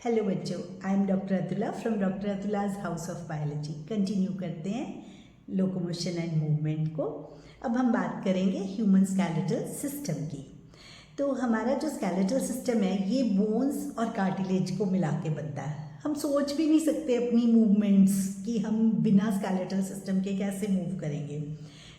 Hello बच्चों, I am doctor Atula from doctor Atula's house of biology. Continue करते हैं locomotion and movement को। अब हम बात करेंगे ह्यूमन स्केलेटल सिस्टम की। तो हमारा जो स्केलेटल सिस्टम है ये बोन्स और कार्टिलेज को मिला के बनता है। हम सोच भी नहीं सकते अपनी मूवमेंट्स कि हम बिना स्केलेटल सिस्टम के कैसे मूव करेंगे।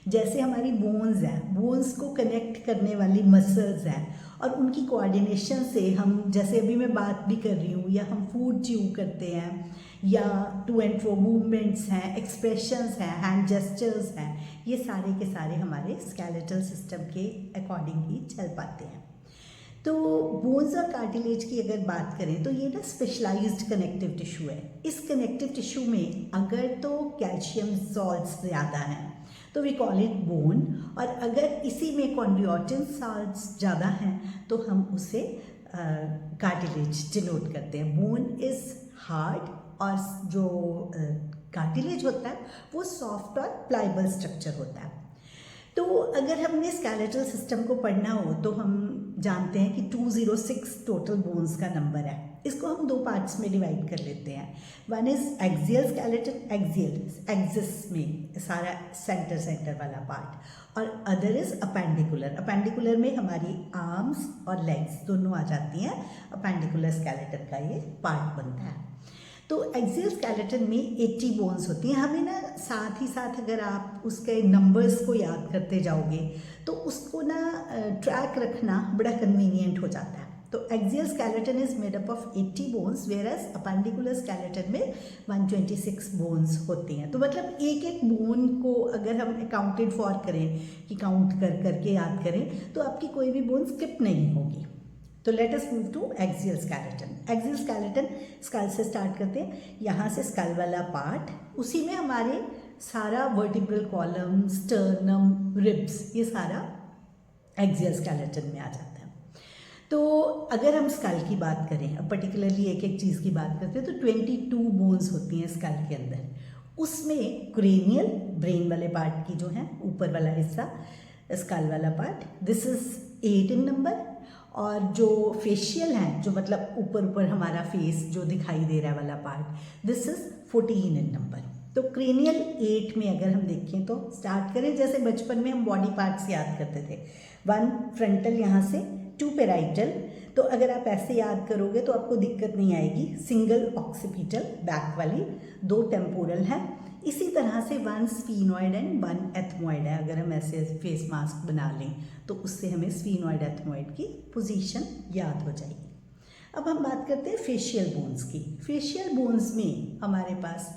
जैसे हमारी बोन्स हैं, बोन्स को कनेक्ट करने वाली मसल्स हैं और उनकी कोऑर्डिनेशन से हम, जैसे अभी मैं बात भी कर रही हूँ, या हम फूड च्यू करते हैं, या टू एंड फ्रो मूवमेंट्स हैं, एक्सप्रेशंस हैं, हैंड जेस्चर्स हैं, ये सारे के सारे हमारे स्केलेटल सिस्टम के अकॉर्डिंग ही चल पाते हैं। तो बोन्स और कार्टिलेज की अगर बात करें तो ये ना स्पेशलाइज्ड कनेक्टिव टिश्यू है। इस कनेक्टिव टिश्यू में अगर तो कैल्शियम सॉल्ट्स ज़्यादा हैं तो वी कॉल इट बोन, और अगर इसी में कॉन्ड्रियोटिन सॉल्ट्स ज़्यादा हैं तो हम उसे कार्टिलेज डिनोट करते हैं। बोन इज़ हार्ड और जो कार्टिलेज होता है वो सॉफ्ट और प्लाइबल स्ट्रक्चर होता है। तो अगर हमने स्केलेटल सिस्टम को पढ़ना हो तो हम जानते हैं कि 206 टोटल बोन्स का नंबर है। इसको हम दो पार्ट्स में डिवाइड कर लेते हैं। One is axial skeleton, axial axis में सारा सेंटर वाला पार्ट, और अदर इज अपेंडिकुलर। अपेंडिकुलर में हमारी आर्म्स और लेग्स दोनों आ जाती हैं। अपेंडिकुलर स्केलेटन का ये पार्ट बनता है। तो एक्सियल स्केलेटन में 80 बोन्स होती हैं। हमें ना साथ ही साथ अगर आप उसके नंबर्स को याद करते जाओगे तो उसको ना ट्रैक रखना बड़ा कन्वीनियंट हो जाता है। तो axial skeleton is made up of 80 bones, whereas appendicular skeleton में 126 बोन्स होती हैं। तो मतलब एक एक बोन को अगर हम अकाउंटेड फॉर करें कि काउंट कर करके याद करें तो आपकी कोई भी बोन स्किप नहीं होगी। तो let us move to axial skeleton. Axial skeleton skull से स्टार्ट करते हैं। यहाँ से स्कल वाला पार्ट, उसी में हमारे सारा वर्टिब्रल कॉलम, स्टर्नम, रिब्स, ये सारा एक्सियल स्केलेटन में आ जाता है। तो अगर हम स्कल की बात करें, अब पर्टिकुलरली एक एक चीज़ की बात करते हैं, तो 22 बोन्स होती हैं स्कल के अंदर। उसमें क्रेनियल, ब्रेन वाले पार्ट की जो है ऊपर वाला हिस्सा, स्कल वाला part, this is 8 in number. और जो फेशियल हैं, जो मतलब ऊपर ऊपर हमारा फेस जो दिखाई दे रहा है वाला part, this is 14 in number. तो क्रेनियल 8 में अगर हम देखें तो स्टार्ट करें, जैसे बचपन में हम बॉडी पार्ट्स याद करते थे, 1 फ्रंटल यहाँ से, 2 पेराइटल। तो अगर आप ऐसे याद करोगे तो आपको दिक्कत नहीं आएगी। सिंगल ऑक्सीपिटल बैक वाली, 2 टेम्पोरल है। इसी तरह से 1 स्फीनॉइड एंड 1 एथमॉइड है। अगर हम ऐसे फेस मास्क बना लें तो उससे हमें स्फीनॉइड एथमॉइड की पोजीशन याद हो जाएगी। अब हम बात करते हैं फेशियल बोन्स की। फेशियल बोन्स में हमारे पास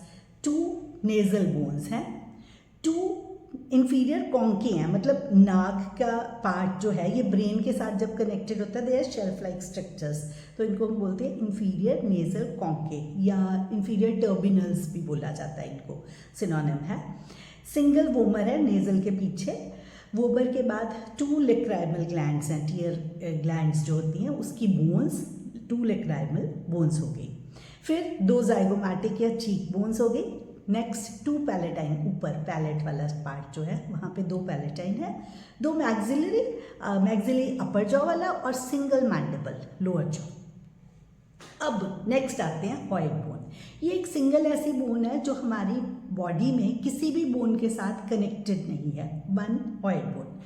2 नेजल बोन्स हैं, 2 इंफीरियर कॉन्के हैं, मतलब नाक का पार्ट जो है ये ब्रेन के साथ जब कनेक्टेड होता है, they are shelf like structures, तो इनको हम बोलते हैं इंफीरियर नेजल कॉन्के, या इंफीरियर टर्बिनल्स भी बोला जाता है, इनको सिनोनिम है। सिंगल वोमर है नेजल के पीछे। वोमर के बाद 2 लेक्राइमल ग्लैंड्स हैं, टीयर ग्लैंड्स जो होती हैं उसकी बोन्स, 2 लेक्राइमल बोन्स हो गई। फिर 2 जाइगोमैटिक या चीक बोन्स हो गई। नेक्स्ट 2 पैलेटाइन, ऊपर पैलेट वाला पार्ट जो है वहाँ पे 2 पैलेटाइन है, 2 मैक्सिलरी अपर जॉ वाला, और सिंगल मैंडिबल लोअर जॉ। अब नेक्स्ट आते हैं हॉइड बोन। ये एक सिंगल ऐसी बोन है जो हमारी बॉडी में किसी भी बोन के साथ कनेक्टेड नहीं है, 1 हॉइड बोन।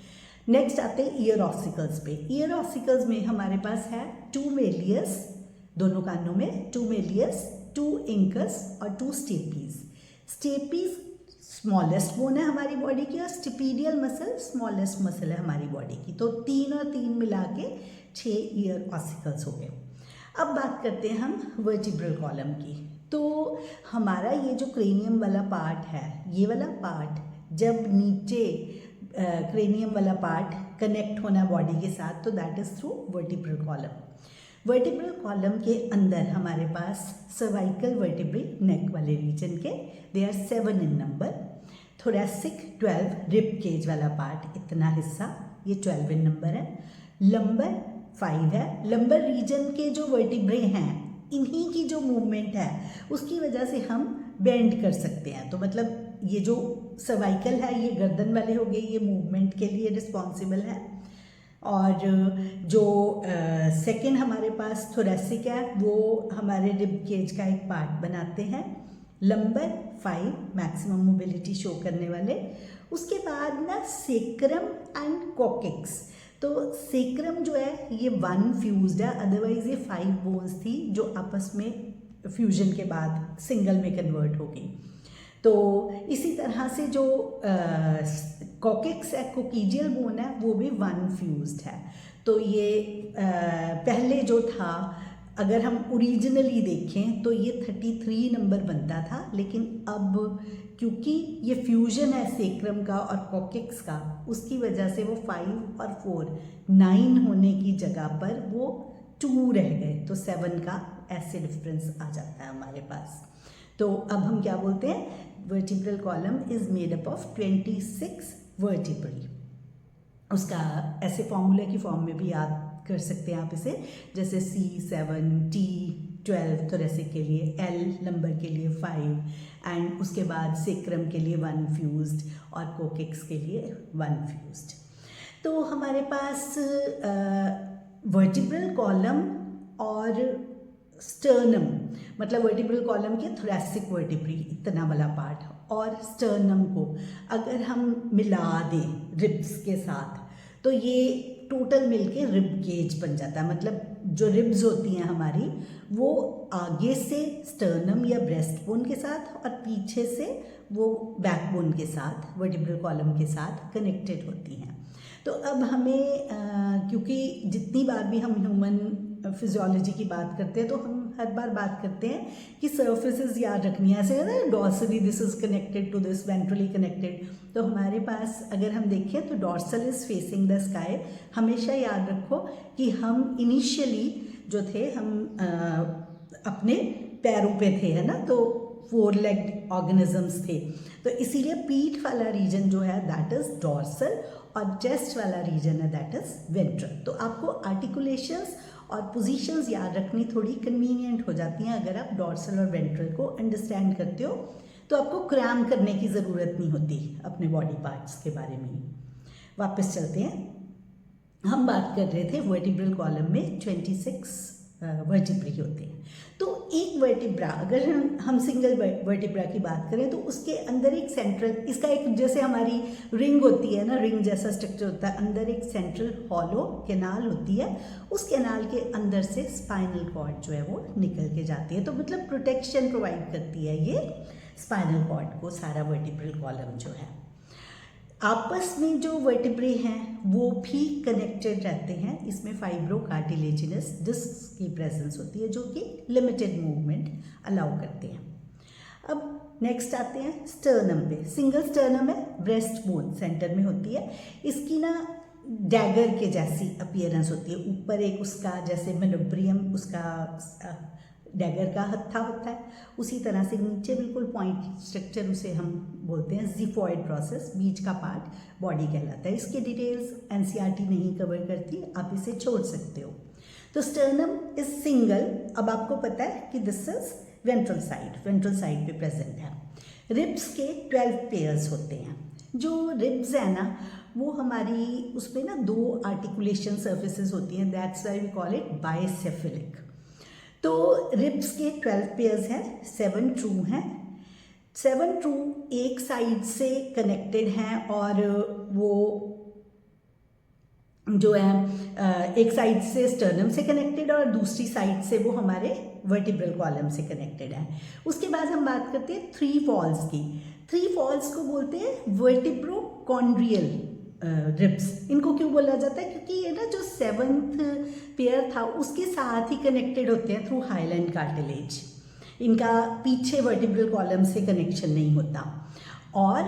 नेक्स्ट आते हैं ईयर ऑसिकल्स पे। ईयर ऑसिकल्स में हमारे पास है 2 मेलियस, दोनों कानों में 2 मेलियस, 2 इंकस और 2 स्टेपीज। स्टेपीज स्मॉलेस्ट बोन है हमारी बॉडी की, और स्टिपीडियल मसल स्मॉलेस्ट मसल है हमारी बॉडी की। तो 3 और 3 मिला के 6 ईयर ऑसिकल्स हो गए। अब बात करते हैं हम वर्टिब्रल कॉलम की। तो हमारा ये जो क्रेनियम वाला पार्ट है, ये वाला पार्ट जब नीचे क्रेनियम वाला पार्ट कनेक्ट होना बॉडी के साथ, तो that is through vertebral column. Vertebral column के अंदर हमारे पास सर्वाइकल वर्टिब्रे, नेक वाले रीजन के, they are 7 in number. Thoracic 12, rib cage वाला पार्ट, इतना हिस्सा, ये 12 इन नंबर है। लंबर 5 है। लंबर रीजन के जो वर्टिब्रे हैं, इन्हीं की जो मूवमेंट है उसकी वजह से हम बेंड कर सकते हैं। तो मतलब ये जो सर्वाइकल है, ये गर्दन वाले हो गए, ये मूवमेंट के लिए रिस्पॉन्सिबल है। और जो सेकंड हमारे पास थोरेसिक है वो हमारे रिब केज का एक पार्ट बनाते हैं। लंबर 5 मैक्सिमम मोबिलिटी शो करने वाले। उसके बाद ना सेक्रम एंड कॉकेक्स। तो सेक्रम जो है ये 1 फ्यूज्ड है, अदरवाइज ये 5 बोन्स थी जो आपस में फ्यूजन के बाद सिंगल में कन्वर्ट हो गई। तो इसी तरह से जो कॉकेक्स है, कोकीजियल बोन है, वो भी 1 फ्यूज्ड है। तो ये पहले जो था, अगर हम ओरिजिनली देखें तो ये 33 नंबर बनता था, लेकिन अब क्योंकि ये फ्यूजन है सेक्रम का और कॉकेक्स का, उसकी वजह से वो 5 और 4 9 होने की जगह पर वो 2 रह गए, तो 7 का ऐसे डिफरेंस आ जाता है हमारे पास। तो अब हम क्या बोलते हैं, vertebral column is made up of 26 vertebrae. उसका ऐसे फॉर्मूले की फॉर्म में भी याद कर सकते हैं आप इसे, जैसे C7, T12 थोरेसिक के लिए, L लंबर के लिए 5 एंड उसके बाद सेक्रम के लिए 1 फ्यूज्ड और कोकेक्स के लिए 1 फ्यूज्ड। तो हमारे पास वर्टिब्रल कॉलम और स्टर्नम, मतलब वर्टिब्रल कॉलम के थोरेसिक वर्टिब्री इतना वाला पार्ट और स्टर्नम को अगर हम मिला दें रिब्स के साथ तो ये टोटल मिलके रिब केज बन जाता है। मतलब जो रिब्स होती हैं हमारी वो आगे से स्टर्नम या ब्रेस्ट बोन के साथ और पीछे से वो बैकबोन के साथ वर्टिब्रल कॉलम के साथ कनेक्टेड होती हैं। तो अब हमें क्योंकि जितनी बार भी हम ह्यूमन फिजियोलॉजी की बात करते हैं तो हम हर बार बात करते हैं कि सर्फेसेस याद रखनी है, ऐसे ना dorsally this is connected to this, ventrally connected. तो हमारे पास अगर हम देखें तो dorsal is facing the sky. हमेशा याद रखो कि हम इनिशियली जो थे हम अपने पैरों पे थे, है ना, तो 4 लेग्ड ऑर्गेनिजम्स थे। तो इसीलिए पीठ वाला रीजन जो है दैट इज डॉर्सल और चेस्ट वाला रीजन है दैट इज वेंट्रल। तो आपको आर्टिकुलेशंस और पोजीशंस याद रखनी थोड़ी कन्वीनियंट हो जाती हैं अगर आप डॉर्सल और वेंट्रल को अंडरस्टैंड करते हो, तो आपको क्रैम करने की ज़रूरत नहीं होती अपने बॉडी पार्ट्स के बारे में। वापस चलते हैं, हम बात कर रहे थे वर्टिब्रल कॉलम में 26 वर्टिब्री होते हैं। तो एक वर्टिब्रा, अगर हम सिंगल वर्टिब्रा की बात करें तो उसके अंदर एक सेंट्रल, इसका एक जैसे हमारी रिंग होती है ना, रिंग जैसा स्ट्रक्चर होता है, अंदर एक सेंट्रल हॉलो कैनाल होती है। उस कैनाल के अंदर से स्पाइनल कॉर्ड जो है वो निकल के जाती है। तो मतलब प्रोटेक्शन प्रोवाइड करती है ये स्पाइनल कॉर्ड को सारा वर्टिब्रल कॉलम जो है। आपस में जो वर्टिब्रे हैं वो भी कनेक्टेड रहते हैं। इसमें फाइब्रो कार्टिलेजिनस डिस्क की प्रेजेंस होती है जो कि लिमिटेड मूवमेंट अलाउ करते हैं। अब नेक्स्ट आते हैं स्टर्नम पे। सिंगल स्टर्नम है, ब्रेस्ट बोन सेंटर में होती है। इसकी ना डैगर के जैसी अपीयरेंस होती है, ऊपर एक उसका जैसे मेनोब्रियम उसका डैगर का हत्था होता है, उसी तरह से नीचे बिल्कुल पॉइंट स्ट्रक्चर, उसे हम बोलते हैं जिफॉइड प्रोसेस, बीच का पार्ट बॉडी कहलाता है। इसके डिटेल्स एनसीईआरटी नहीं कवर करती, आप इसे छोड़ सकते हो। तो स्टर्नम इज सिंगल। अब आपको पता है कि दिस इज वेंट्रल साइड पे प्रेजेंट है। रिब्स के 12 पेयर्स होते हैं। जो रिब्स है ना वो हमारी उसमें ना 2 आर्टिकुलेशन सर्फेसेस होती हैं, that's why we call it bicephalic. तो रिब्स के 12 पेयर्स हैं, 7 ट्रू हैं। 7 ट्रू एक साइड से कनेक्टेड हैं और वो जो है एक साइड से स्टर्नम से कनेक्टेड और दूसरी साइड से वो हमारे वर्टिब्रल कॉलम से कनेक्टेड है। उसके बाद हम बात करते हैं 3 फॉल्स की। 3 फॉल्स को बोलते हैं वर्टिब्रोकॉन्ड्रियल रिब्स। इनको क्यों बोला जाता है? क्योंकि ये ना जो 7th पेयर था उसके साथ ही कनेक्टेड होते हैं थ्रू हाइलैंड कार्टिलेज। इनका पीछे वर्टिब्रल कॉलम से कनेक्शन नहीं होता और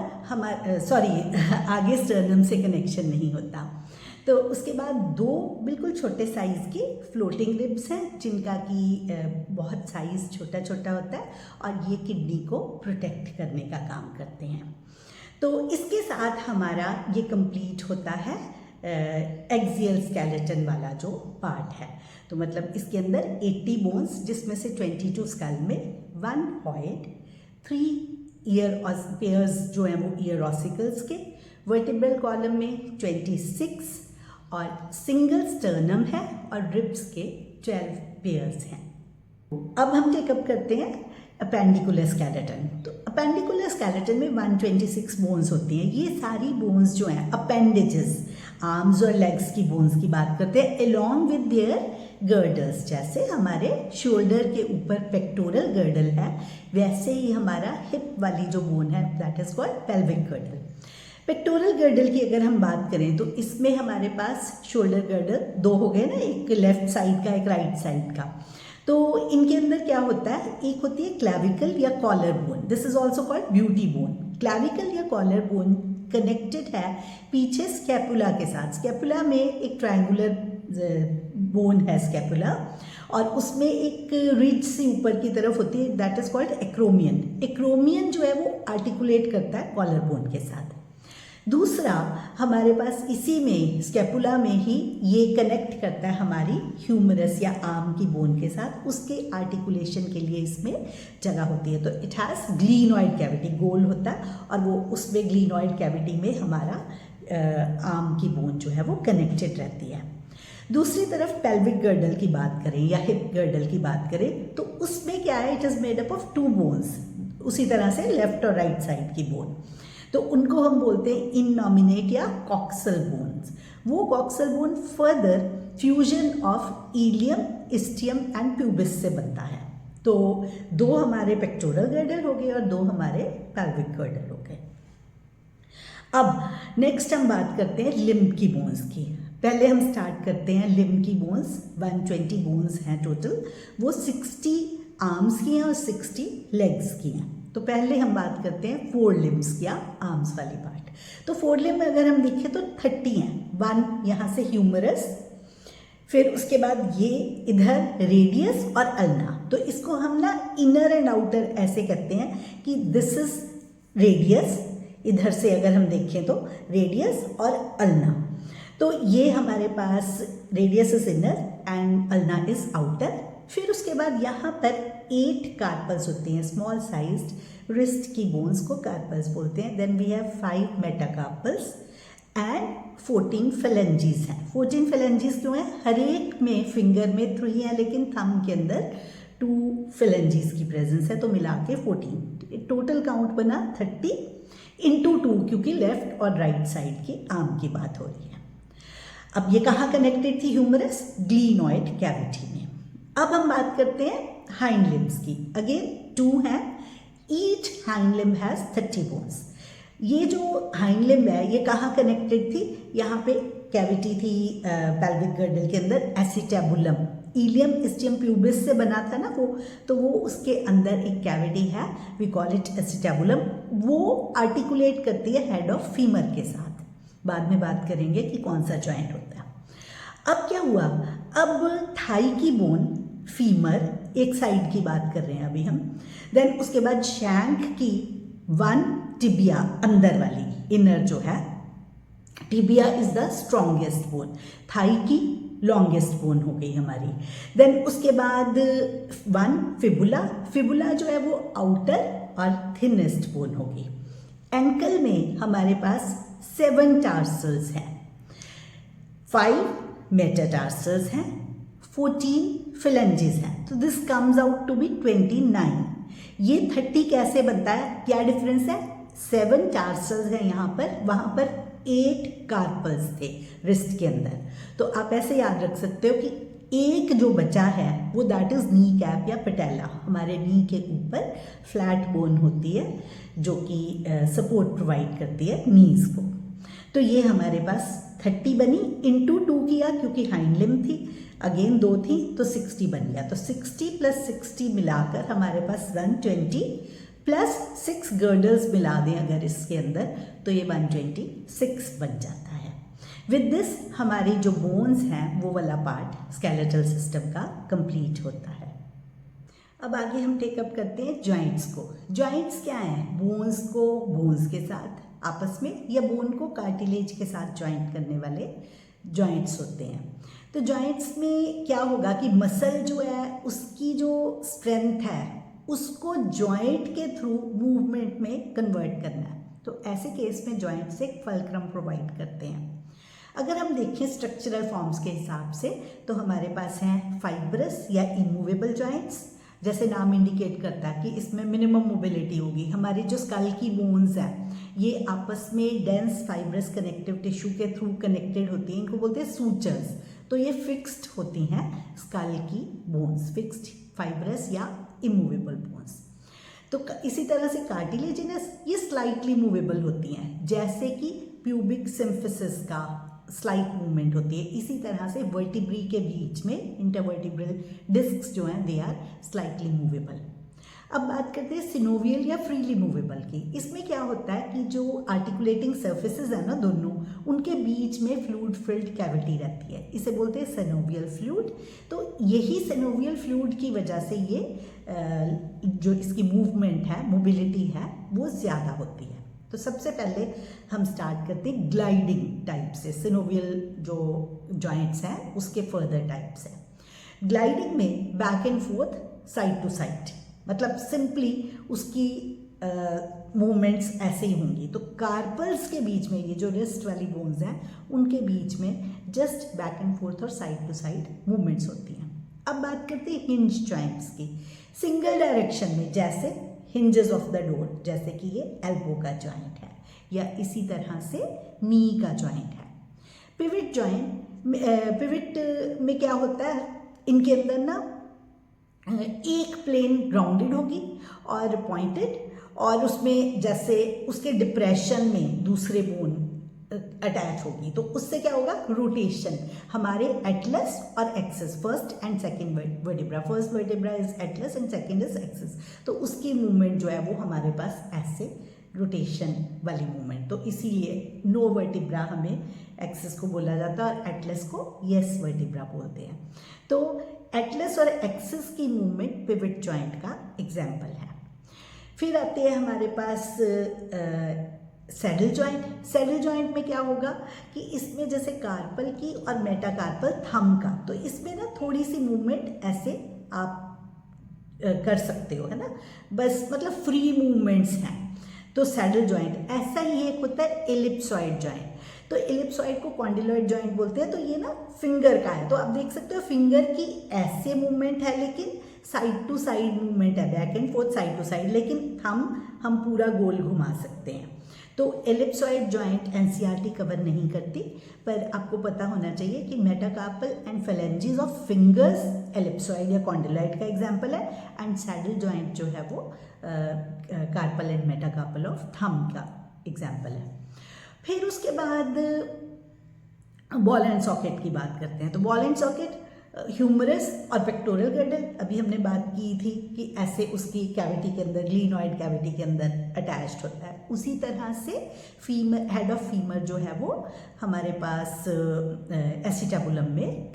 आगे स्टर्नम से कनेक्शन नहीं होता। तो उसके बाद 2 बिल्कुल छोटे साइज़ की फ्लोटिंग रिब्स हैं जिनका कि बहुत साइज़ छोटा छोटा होता है और ये किडनी को प्रोटेक्ट करने का काम करते हैं। तो इसके साथ हमारा ये कंप्लीट होता है एक्सियल स्केलेटन वाला जो पार्ट है। तो मतलब इसके अंदर 80 बोन्स, जिसमें से 22 स्कल में, 1 हॉइड, 3 ईयर पेयर्स जो हैं वो ईयर ऑसिकल्स के, वर्टिब्रल कॉलम में 26 और सिंगल स्टर्नम है और रिब्स के 12 पेयर्स हैं। अब हम टेकअप करते हैं अपेंडिकुलर स्केलेटन। तो अपेंडिकुलर स्केलेटन में 126 बोन्स होती हैं। ये सारी बोन्स जो हैं अपेंडेजेस, आर्म्स और लेग्स की बोन्स की बात करते हैं अलॉन्ग विद देयर गर्डल्स। जैसे हमारे शोल्डर के ऊपर पेक्टोरल गर्डल है, वैसे ही हमारा हिप वाली जो बोन है that is called pelvic girdle. Pectoral girdle की अगर हम बात करें तो इसमें हमारे पास शोल्डर गर्डल दो हो गए ना, एक लेफ्ट साइड का एक राइट साइड का। तो इनके अंदर क्या होता है, एक होती है क्लैविकल या collar bone, this is also called beauty bone. Clavicle या कॉलर बोन कनेक्टेड है पीछे स्कैपुला के साथ। स्कैपुला में एक ट्रायंगुलर बोन है स्कैपुला, और उसमें एक रिज सी ऊपर की तरफ होती है that is called acromion. Acromion जो है वो आर्टिकुलेट करता है कॉलर बोन के साथ। दूसरा हमारे पास इसी में स्कैपुला में ही ये कनेक्ट करता है हमारी ह्यूमरस या आर्म की बोन के साथ, उसके आर्टिकुलेशन के लिए इसमें जगह होती है। तो इट हैज़ ग्लीनॉइड कैविटी, गोल होता है, और वो उसमें ग्लीनॉइड कैविटी में हमारा आर्म की बोन जो है वो कनेक्टेड रहती है। दूसरी तरफ पेल्विक गर्डल की बात करें या हिप गर्डल की बात करें तो उसमें क्या है, it is made up of 2 bones. उसी तरह से लेफ्ट और राइट साइड की बोन, तो उनको हम बोलते हैं इननॉमिनेट या कॉक्सल बोन्स। वो coxal bone further fusion of ilium, ischium and pubis से बनता है। तो 2 हमारे पेक्टोरल गर्डल हो गए और 2 हमारे पेल्विक गर्डल हो गए। अब नेक्स्ट हम बात करते हैं लिम्ब की बोन्स की। पहले हम स्टार्ट करते हैं लिम्ब की बोन्स। 120 बोन्स हैं टोटल, वो 60 आर्म्स की हैं और 60 लेग्स की हैं। तो पहले हम बात करते हैं 4 लिम्ब्स या आर्म्स वाली पार्ट। तो 4 लिम्ब अगर हम देखें तो 30 हैं। 1 यहाँ से ह्यूमरस, फिर उसके बाद ये इधर रेडियस और अल्ना। तो इसको हम ना इनर एंड आउटर ऐसे कहते हैं कि दिस इज रेडियस, इधर से अगर हम देखें तो रेडियस और अल्ना। तो ये हमारे पास radius is inner and ulna is outer. फिर उसके बाद यहाँ पर 8 कार्पल्स होते हैं, स्मॉल साइज्ड रिस्ट की बोन्स को कार्पल्स बोलते हैं। Then we have 5 metacarpals and 14 phalanges हैं। 14 फेलेंजीज क्यों हैं, हर एक में फिंगर में 3 है लेकिन थंब के अंदर 2 फेलेंजीज की प्रेजेंस है, तो मिला के 14। टोटल काउंट बना 30 इंटू 2, क्योंकि लेफ्ट और राइट साइड की आर्म की बात हो रही है। अब ये कहाँ कनेक्टेड थी, ह्यूमरस ग्लीनॉइड कैविटी में। अब हम बात करते हैं हाइंड लिम्स की। अगेन 2 हैं, each hind limb has 30 bones. ये जो हाइंड लिम्ब है ये कहाँ कनेक्टेड थी, यहाँ पे कैविटी थी पेल्विक गर्डल के अंदर, एसिटेबुलम, इलियम, इस्टियम, प्यूबिस से बना था ना वो, तो वो उसके अंदर एक कैविटी है, वी कॉल इट एसिटेबुलम। वो आर्टिकुलेट करती है हेड ऑफ फीमर के साथ। बाद में बात करेंगे कि कौन सा जॉइंट होता है। अब क्या हुआ, अब थाई की बोन, फीमर एक साइड की बात कर रहे हैं अभी हम। देन उसके बाद शैंक की 1 टिबिया, अंदर वाली इनर जो है, tibia is the strongest bone, thigh की लॉन्गेस्ट बोन हो गई हमारी। देन उसके बाद 1 फिबुला, फिबुला जो है वो आउटर और थिनेस्ट बोन होगी। एंकल में हमारे पास 7 टार्सल्स हैं, 5 मेटाटार्सल्स हैं, 14 फिलेंजेस हैं। तो this comes out to be 29। ये 30 कैसे बनता है, क्या डिफरेंस है, 7 टार्सल्स हैं यहाँ पर, वहाँ पर 8 कार्पल्स थे रिस्ट के अंदर। तो आप ऐसे याद रख सकते हो कि एक जो बचा है वो दैट इज नी कैप या पटेला, हमारे नी के ऊपर फ्लैट बोन होती है जो कि सपोर्ट प्रोवाइड करती है नीज को। तो ये हमारे पास 30 बनी, इंटू 2 किया क्योंकि हाइंड लिम्ब थी, अगेन 2 थी तो 60 बन गया। तो 60 प्लस 60 मिलाकर हमारे पास 120 प्लस 6 गर्डल्स मिला दें अगर इसके अंदर, तो ये 126 बन जाता है। विद दिस हमारी जो बोन्स हैं वो वाला पार्ट स्केलेटल सिस्टम का कंप्लीट होता है। अब आगे हम टेकअप करते हैं जॉइंट्स को। जॉइंट्स क्या हैं, बोन्स को बोन्स के साथ आपस में या बोन को कार्टिलेज के साथ ज्वाइंट करने वाले जॉइंट्स होते हैं। तो जॉइंट्स में क्या होगा कि मसल जो है उसकी जो स्ट्रेंथ है उसको जॉइंट के थ्रू मूवमेंट में कन्वर्ट करना है। तो ऐसे केस में जॉइंट्स एक फल्क्रम प्रोवाइड करते हैं। अगर हम देखें स्ट्रक्चरल फॉर्म्स के हिसाब से तो हमारे पास हैं फाइब्रस या इमूवेबल जॉइंट्स, जैसे नाम इंडिकेट करता है कि इसमें मिनिमम मोबिलिटी होगी। हमारी जो स्कल की बोन्स हैं ये आपस में डेंस फाइब्रस कनेक्टिव टिश्यू के थ्रू कनेक्टेड होती हैं, इनको बोलते हैं सूचर्स। तो ये फिक्स्ड होती हैं स्कल की बोन्स, फिक्स्ड फाइब्रस या इमूवेबल बोन्स। तो इसी तरह से कार्टिलेजिनस ये स्लाइटली मूवेबल होती हैं, जैसे कि प्यूबिक सिम्फिसिस का स्लाइट मूवमेंट होती है। इसी तरह से वर्टिब्री के बीच में इंटरवर्टिब्रल डिस्क्स जो हैं दे आर स्लाइटली मूवेबल। अब बात करते हैं सिनोवियल या फ्रीली मूवेबल की। इसमें क्या होता है कि जो आर्टिकुलेटिंग सर्फेसिस है ना दोनों, उनके बीच में फ्लूइड फिल्ड कैविटी रहती है, इसे बोलते हैं सिनोवियल फ्लूइड। तो यही सिनोवियल फ्लूइड की वजह से ये जो इसकी मूवमेंट है, मोबिलिटी है, वो ज़्यादा होती है। तो सबसे पहले हम स्टार्ट करते हैं ग्लाइडिंग टाइप से। सिनोवियल जो जॉइंट्स हैं उसके फर्दर टाइप्स हैं। ग्लाइडिंग में back and forth, side to side, मतलब सिंपली उसकी मूवमेंट्स ऐसे ही होंगी। तो कार्पल्स के बीच में, ये जो रिस्ट वाली बोन्स हैं उनके बीच में जस्ट बैक एंड फोर्थ और साइड टू साइड मूवमेंट्स होती हैं। अब बात करते हैं हिंज जॉइंट्स की। सिंगल डायरेक्शन में, जैसे हिंजेस ऑफ द डोर, जैसे कि ये एल्बो का जॉइंट है, या इसी तरह से नी का जॉइंट है। पिविट जॉइंट, पिविट में क्या होता है, इनके अंदर ना एक प्लेन ग्राउंडेड होगी और पॉइंटेड, और उसमें जैसे उसके डिप्रेशन में दूसरे बोन अटैच होगी, तो उससे क्या होगा, रोटेशन हमारे एटलस और axis, first and second vertebra, first vertebra is Atlas and second is axis, तो उसकी मूवमेंट जो है वो हमारे पास ऐसे रोटेशन वाली मूवमेंट। तो इसीलिए नो वर्टिब्रा हमें एक्सिस को बोला जाता है और एटलस को यस वर्टिब्रा बोलते हैं। तो एटलस और एक्सिस की मूवमेंट पिविट जॉइंट का एग्जाम्पल है। फिर आते हैं हमारे पास सैडल जॉइंट। सैडल जॉइंट में क्या होगा कि इसमें जैसे कार्पल की और मेटाकार्पल थंब का, तो इसमें ना थोड़ी सी मूवमेंट ऐसे आप कर सकते हो, है ना, बस मतलब फ्री मूवमेंट्स हैं। तो सैडल जॉइंट ऐसा ही एक होता है एलिप्सॉइड जॉइंट। तो एलिप्सॉइड को कॉन्डिलॉइड जॉइंट बोलते हैं। तो ये ना फिंगर का है, तो आप देख सकते हो फिंगर की ऐसे मूवमेंट है, लेकिन साइड टू साइड मूवमेंट है, back and forth, side to side, लेकिन हम पूरा गोल घुमा सकते हैं। तो एलिप्सॉइड जॉइंट एनसीईआरटी कवर नहीं करती, पर आपको पता होना चाहिए कि metacarpal and phalanges of fingers ellipsoid या कॉन्डिलॉइड का एग्जांपल है, एंड सैडल जॉइंट जो है वो carpal and metacarpal of thumb का एग्जांपल है। फिर उसके बाद बॉल एंड सॉकेट की बात करते हैं। तो बॉल एंड सॉकेट ह्यूमरस और पेक्टोरल गर्डल, अभी हमने बात की थी कि ऐसे उसकी कैविटी के अंदर, ग्लिनॉइड कैविटी के अंदर अटैच्ड होता है। उसी तरह से फीमर, हेड ऑफ फीमर जो है वो हमारे पास एसिटाबुलम में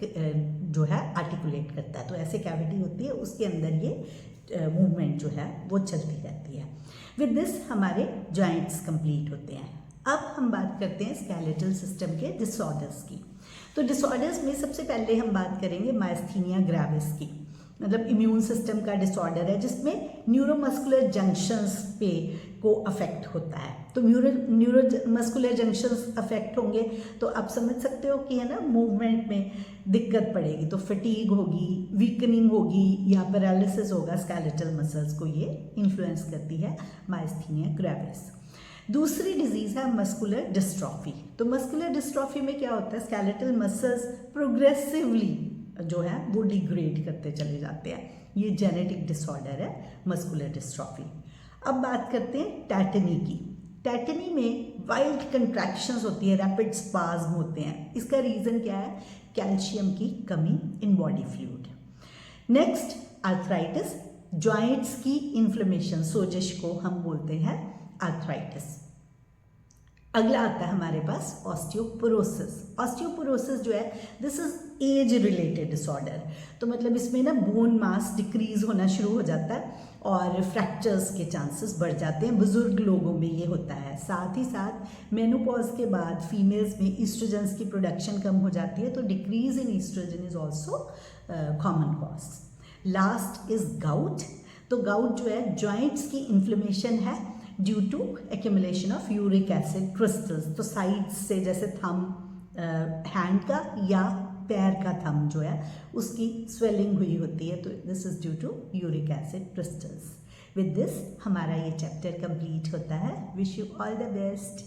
जो है आर्टिकुलेट करता है। तो ऐसे कैविटी होती है, उसके अंदर ये मूवमेंट जो है वो चलती रहती है। विद दिस हमारे जॉइंट्स कंप्लीट होते हैं। अब हम बात करते हैं स्केलेटल सिस्टम के डिसऑर्डर्स की। तो डिसऑर्डर्स में सबसे पहले हम बात करेंगे मायस्थीनिया ग्रेविस की, मतलब इम्यून सिस्टम का डिसऑर्डर है जिसमें न्यूरोमस्कुलर जंक्शंस पे को अफेक्ट होता है। तो न्यूरोमस्कुलर जंक्शंस अफेक्ट होंगे तो आप समझ सकते हो कि है ना, मूवमेंट में दिक्कत पड़ेगी, तो फटीग होगी, वीकनिंग होगी या पैरालिसिस होगा। स्केलेटल मसल्स को ये इन्फ्लुएंस करती है मायस्थीनिया ग्रेविस। दूसरी डिजीज़ है मस्कुलर डिस्ट्रॉफी। तो मस्कुलर डिस्ट्रॉफी में क्या होता है, स्केलेटल मसल्स प्रोग्रेसिवली जो है वो डिग्रेड करते चले जाते हैं। ये जेनेटिक डिसऑर्डर है मस्कुलर डिस्ट्रॉफी। अब बात करते हैं टैटनी की। टैटनी में वाइल्ड कंट्रैक्शंस होती है, रैपिड स्पाज्म होते हैं। इसका रीज़न क्या है, कैल्शियम की कमी in body fluid. Next arthritis, joints की इन्फ्लेमेशन, सोजिश को हम बोलते हैं आर्थराइटिस। अगला आता है हमारे पास ऑस्टियोपोरोसिस। ऑस्टियोपोरोसिस जो है this is age related disorder. तो मतलब इसमें ना बोन मास डिक्रीज होना शुरू हो जाता है और फ्रैक्चर्स के चांसेस बढ़ जाते हैं। बुजुर्ग लोगों में ये होता है। साथ ही साथ मेनोपॉज के बाद फीमेल्स में ईस्ट्रोजन्स की प्रोडक्शन कम हो जाती है, तो decrease in oestrogen is also common cause. Last is gout. तो गाउट जो है जॉइंट्स की इन्फ्लेमेशन है due to accumulation of uric acid crystals. तो साइड्स से, जैसे थंब हैंड का या पैर का थंब जो है उसकी स्वेलिंग हुई होती है, तो this is due to uric acid crystals. With this हमारा ये चैप्टर कंप्लीट होता है। Wish you all the best.